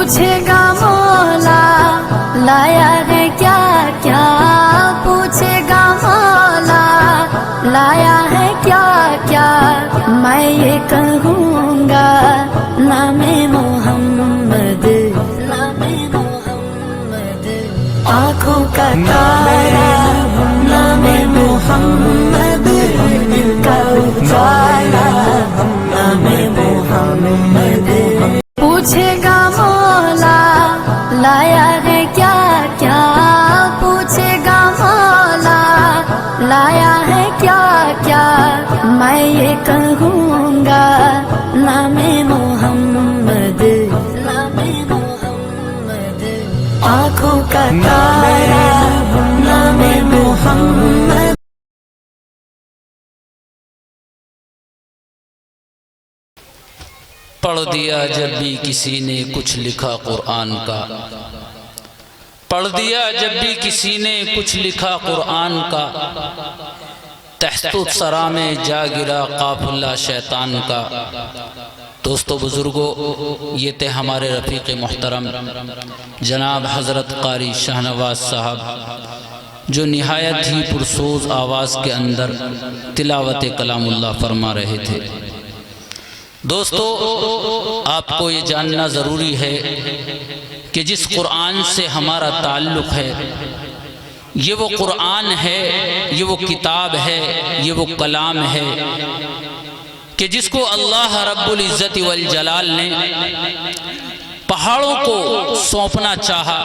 پوچھے گا مولا لایا ہے کیا کیا، پوچھے گا مولا لایا ہے کیا کیا، میں یہ کہوں گا نام محمد، نام محمد، آنکھوں کا تارا نام محمد، دل کا اجالا نام محمد، پوچھے گا مولا لایا ہے کیا کیا، پوچھے گا مولا لایا ہے کیا کیا، میں یہ کہوں گا نام محمد، نام محمد، آنکھوں کا تارا نام محمد۔ پڑھ دیا جب بھی کسی نے کچھ لکھا قرآن کا، پڑھ دیا جب بھی کسی نے کچھ لکھا قرآن کا، تحت الثری میں جا گرا قافلہ شیطان کا۔ دوستو بزرگو، یہ تھے ہمارے رفیق محترم جناب حضرت قاری شاہنواز صاحب، جو نہایت ہی پرسوز آواز کے اندر تلاوت کلام اللہ فرما رہے تھے۔ دوستو، آپ کو یہ جاننا ضروری ہے کہ جس قرآن سے ہمارا تعلق ہے، یہ وہ قرآن ہے، یہ وہ کتاب ہے، یہ وہ کلام ہے کہ جس کو اللہ رب العزت والجلال نے پہاڑوں کو سونپنا چاہا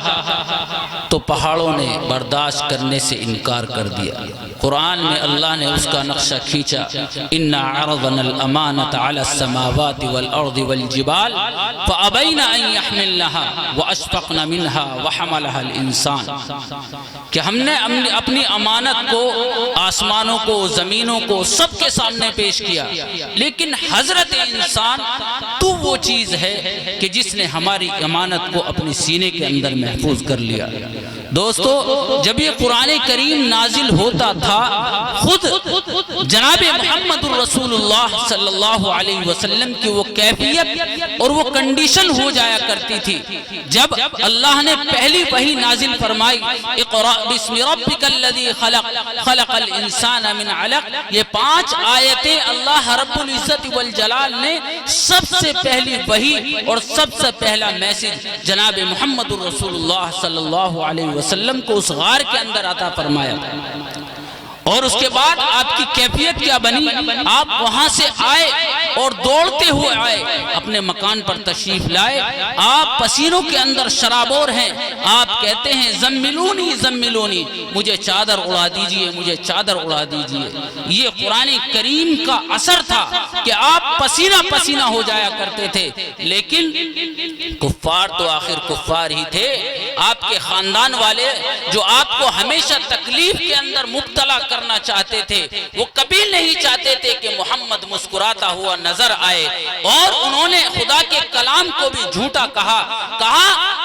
تو پہاڑوں نے برداشت کرنے سے انکار کر دیا۔ قرآن میں اللہ نے اس کا نقشہ کھینچا، اِنَّا عَرَضْنَا الْأَمَانَةَ عَلَى السَّمَاوَاتِ وَالْأَرْضِ وَالْجِبَالِ فَأَبَيْنَ أَن يَحْمِلْنَهَا وَأَشْفَقْنَ مِنْهَا وَحَمَلَهَا الْإِنسَانُ، کہ ہم نے اپنی امانت کو، آسمانوں کو، زمینوں کو سب کے سامنے پیش کیا، لیکن حضرت انسان تو وہ چیز ہے کہ جس نے ہماری امانت کو اپنے سینے کے اندر محفوظ کر لیا۔ دوستو، جب یہ قرآن کریم نازل ہوتا تھا، خود جناب محمد الرسول اللہ صلی اللہ علیہ وسلم کی وہ کیفیت اور وہ کنڈیشن ہو جایا کرتی تھی۔ جب اللہ نے پہلی وحی نازل فرمائی، اقرأ بسم ربک الذی خلق، خلق الانسان من علق، یہ 5 آیتیں اللہ رب العزت والجلال نے سب سے پہلی وحی اور سب سے پہلا میسج جناب محمد الرسول اللہ صلی اللہ علیہ وسلم کو اس غار کے اندر عطا فرمایا۔ اور اس کے بعد آپ کی کیفیت کیا بنی؟ آپ وہاں سے آئے اور دوڑتے ہوئے آئے، اپنے مکان پر تشریف لائے، آپ پسینوں کے اندر شرابور ہیں، آپ کہتے ہیں زملونی زملونی، مجھے چادر اڑا دیجئے، مجھے چادر اڑا دیجئے۔ یہ قرآن کریم کا اثر تھا کہ آپ پسینہ پسینہ ہو جایا کرتے تھے، لیکن کفار تو آخر کفار ہی تھے۔ آپ کے خاندان والے جو آپ کو ہمیشہ تکلیف کے اندر مبتلا کرنا چاہتے تھے، وہ کبھی نہیں چاہتے تھے کہ محمد مسکراتا ہوا نظر آئے، اور انہوں نے خدا کے کلام کو بھی جھوٹا کہا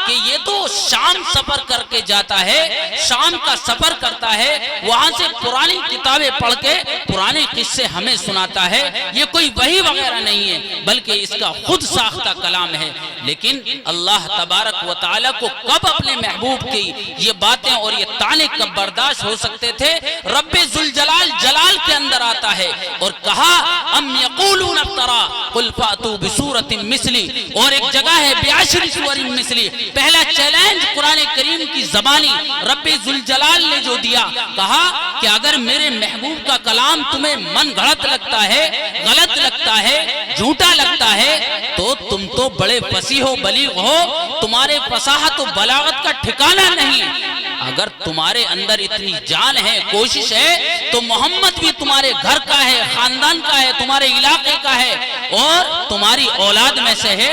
کہ یہ تو شام سفر کر کے جاتا ہے، شام کا سفر کرتا ہے، وہاں سے پرانی کتابیں پڑھ کے پرانے قصے ہمیں سناتا ہے، یہ کوئی وحی وغیرہ نہیں ہے بلکہ اس کا خود ساختہ کلام ہے۔ لیکن اللہ تبارک و تعالیٰ کو کب اپنے محبوب کی یہ باتیں اور یہ طعنے کب برداشت ہو سکتے تھے؟ رب ذوالجلال جلال کے اندر آتا ہے اور کہا ام یقولون افترا قل فاتوا بسورۃ مثلی، اور ایک جگہ ہے بعشر سور مثلی۔ پہلا چیلنج قرآن کریم کی زبانی رب ذوالجلال نے جو دیا، کہا کہ اگر میرے محبوب کا کلام تمہیں من گھڑت لگتا ہے، غلط لگتا ہے، جھوٹا لگتا ہے، تو تم تو بڑے فصیح و بلیغ ہو، تمہارے فصاحت و بلاغت کا ٹھکانہ نہیں۔ اگر تمہارے اندر اتنی جان ہے، کوشش ہے، تو محمد بھی تمہارے گھر کا ہے، خاندان کا ہے، تمہارے علاقے کا ہے اور تمہاری اولاد میں سے ہے،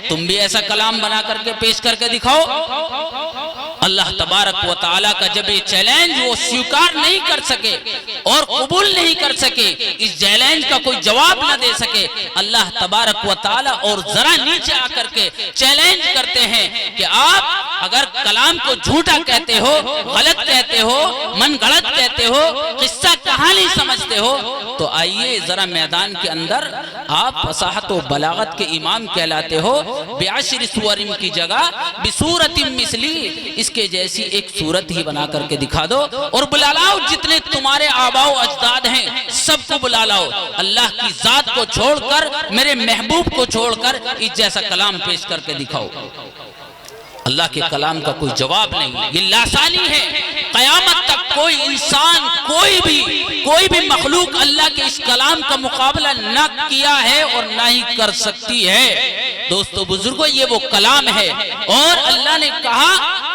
تم بھی ایسا کلام بنا کر کے پیش کر کے دکھاؤ۔ اللہ تبارک و تعالیٰ کا جب یہ چیلنج وہ سویکار نہیں کر سکے اور قبول نہیں کر سکے، اس چیلنج کا کوئی جواب نہ دے سکے، اللہ تبارک و تعالیٰ اور ذرا نیچے آ کر کے چیلنج کرتے ہیں کہ آپ اگر کلام کو جھوٹا کہتے ہو، غلط کہتے ہو، من گھڑت کہتے ہو، قصہ کہانی سمجھتے ہو، تو آئیے ذرا میدان کے اندر آپ فصاحت و بلاغت کے امام کہلاتے ہو، بعشر سور کی جگہ بصورت مثلی، اس کے جیسی ایک صورت ہی بنا کر کے دکھا دو، اور بلا لاؤ جتنے تمہارے آباء و اجداد ہیں سب کو بلا لاؤ، اللہ کی ذات کو چھوڑ کر، میرے محبوب کو چھوڑ کر اس جیسا کلام پیش کر کے دکھاؤ۔ اللہ کے کلام کا کوئی جواب نہیں، یہ لاسانی ہے۔ قیامت تک کوئی انسان، کوئی بھی مخلوق اللہ کے اس کلام کا مقابلہ نہ کیا ہے اور نہ ہی کر سکتی ہے۔ دوستو بزرگوں، یہ وہ کلام ہے، اور اللہ نے کہا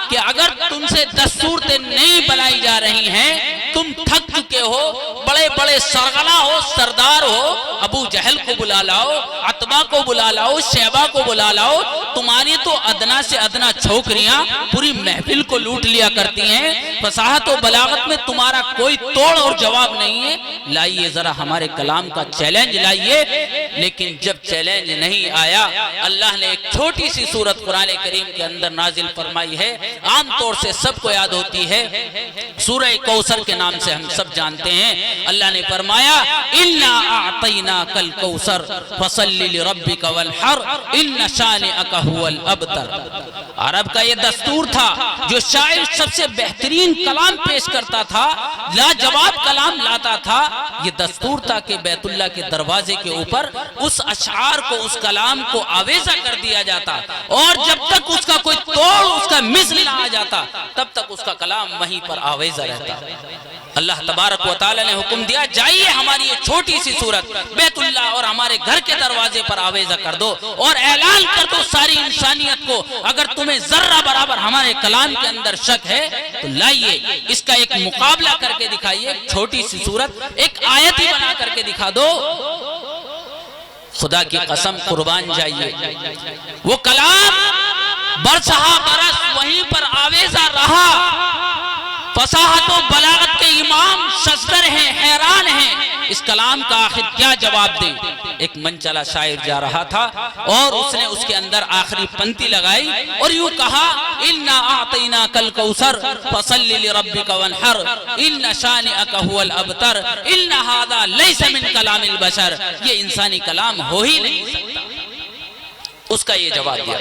کہ اگر تم سے 10 صورتیں نہیں بنائی جا رہی ہیں، تم تھک چکے ہو، بڑے بڑے سرغنہ ہو، سردار ہو، ابو جہل کو بلا لاؤ، عتبہ کو بلا لاؤ، شیبہ کو بلا لاؤ، تمہاری تو ادنا سے ادنا چھوکریاں پوری محفل کو لوٹ لیا کرتی ہیں، فصاحت و بلاغت میں تمہارا کوئی توڑ اور جواب نہیں ہے، لائیے ذرا ہمارے کلام کا چیلنج لائیے۔ لیکن جب چیلنج نہیں آیا، اللہ نے ایک چھوٹی سی سورت قرآن کریم کے اندر نازل فرمائی ہے، عام طور سے سب کو یاد ہوتی ہے، سورہ کوثر کے نام سے ہم سب جانتے ہیں۔ اللہ نے فرمایا اِنَّا أَعْطَيْنَاكَ الْكَوْثَرَ فَصَلِّ لِرَبِّكَ وَانْحَرْ إِنَّ شَانِئَكَ هُوَ الْأَبْتَرُ۔ عرب کا یہ دستور تھا، جو شاعر سب سے بہترین کلام پیش کرتا تھا، لاجواب کلام لاتا تھا، یہ دستور تھا کہ بیت اللہ کے دروازے کے اوپر اس اشعار کو، اس کلام کو آویزہ کر دیا جاتا، اور جب تک اس کا کوئی توڑ، اس کا مثل نہ آ جاتا، تب تک اس کا کلام وہیں پر آویزہ رہتا۔ اللہ تبارک و تعالی نے حکم دیا، جائیے ہماری یہ چھوٹی سی صورت بیت اللہ اور ہمارے گھر کے دروازے پر آویزہ کر دو، اور اعلان کر دو ساری انسانیت کو، اگر تمہیں ذرہ برابر ہمارے کلام کے اندر شک ہے تو لائیے اس کا ایک مقابلہ کر کے دکھائیے، چھوٹی سی صورت ایک آیت ہی بنا کر کے دکھا دو۔ خدا کی قسم قربان جائیے، وہ کلام برسہا برس وہیں پر آویزہ رہا۔ فصاحت و بلاغت کے امام شزدر ہیں، حیران ہیں، اس کلام کا آخر کیا جواب دیں۔ ایک من چلا شاعر جا رہا تھا، اور اس نے اس کے اندر آخری پنکتی لگائی اور یوں کہا اِنَّا أَعْطَيْنَاكَ الْكَوْثَرَ فَصَلِّ لِرَبِّكَ وَانْحَرْ إِنَّ شَانِئَكَ هُوَ الْأَبْتَرُ إِنَّ هَذَا لَيْسَ مِنْ كَلَامِ الْبَشَرِ، یہ انسانی کلام ہو ہی نہیں سکتا۔ اس کا یہ جواب دیا۔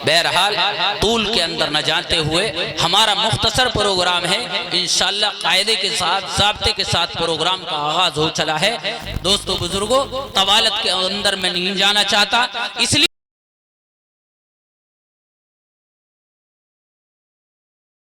بہرحال طول کے اندر نہ جانتے ہوئے ہمارا مختصر پروگرام ہے، انشاءاللہ قاعدے کے ساتھ، ضابطے کے ساتھ پروگرام کا آغاز ہو چلا ہے۔ دوستو بزرگوں، طوالت کے اندر میں نہیں جانا چاہتا، اس لیے